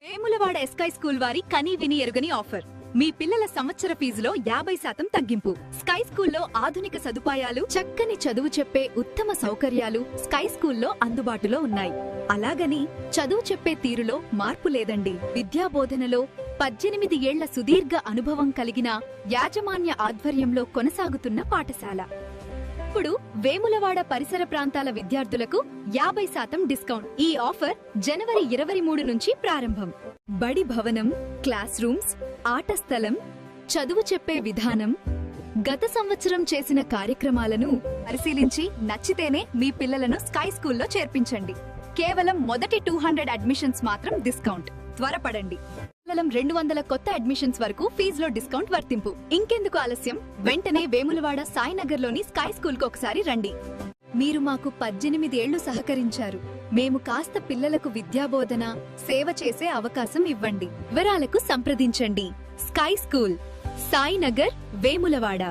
Vemulawada sky school వారి కనీ విని ఎరుగని ఆఫర్. మీ పిల్లల సంవత్సర ఫీజులో 50% తగ్గింపు. స్కై స్కూల్లో ఆధునిక సదుపాయాలు, చక్కని చదువు చెప్పే ఉత్తమ సౌకర్యాలు స్కై స్కూల్లో అందుబాటులో ఉన్నాయి. అలాగని చదువు చెప్పే తీరులో మార్పు లేదండి. విద్యా బోధనలో 18 ఏళ్ల సుదీర్ఘ అనుభవం కలిగిన యాజమాన్య ఆధ్వర్యంలో కొనసాగుతున్న పాఠశాల. ఇప్పుడు వేములవాడ పరిసర ప్రాంతాల విద్యార్థులకు 50% డిస్కౌంట్. ఈ ఆఫర్ జనవరి 23 నుంచి ప్రారంభం. బడి భవనం, క్లాస్ రూమ్స్, ఆట స్థలం, చదువు చెప్పే విధానం, గత సంవత్సరం చేసిన కార్యక్రమాలను పరిశీలించి నచ్చితేనే మీ పిల్లలను స్కై స్కూల్లో చేర్పించండి. కేవలం మొదటి 200 అడ్మిషన్స్ మాత్రం డిస్కౌంట్. త్వరపడండి. కేవలం 200 కొత్త అడ్మిషన్స్ వరకు ఫీజులో డిస్కౌంట్ వర్తింపు. ఇంకెందుకు ఆలస్యం? వెంటనే వేములవాడ సాయినగర్ లోని స్కై స్కూల్ కు ఒకసారి రండి. మీరు మాకు 18 ఏళ్లు సహకరించారు. మేము కాస్త పిల్లలకు విద్యాబోధన, సేవ చేసే అవకాశం ఇవ్వండి. వివరాలకు సంప్రదించండి. Sky school, Sainagar, Vemulawada.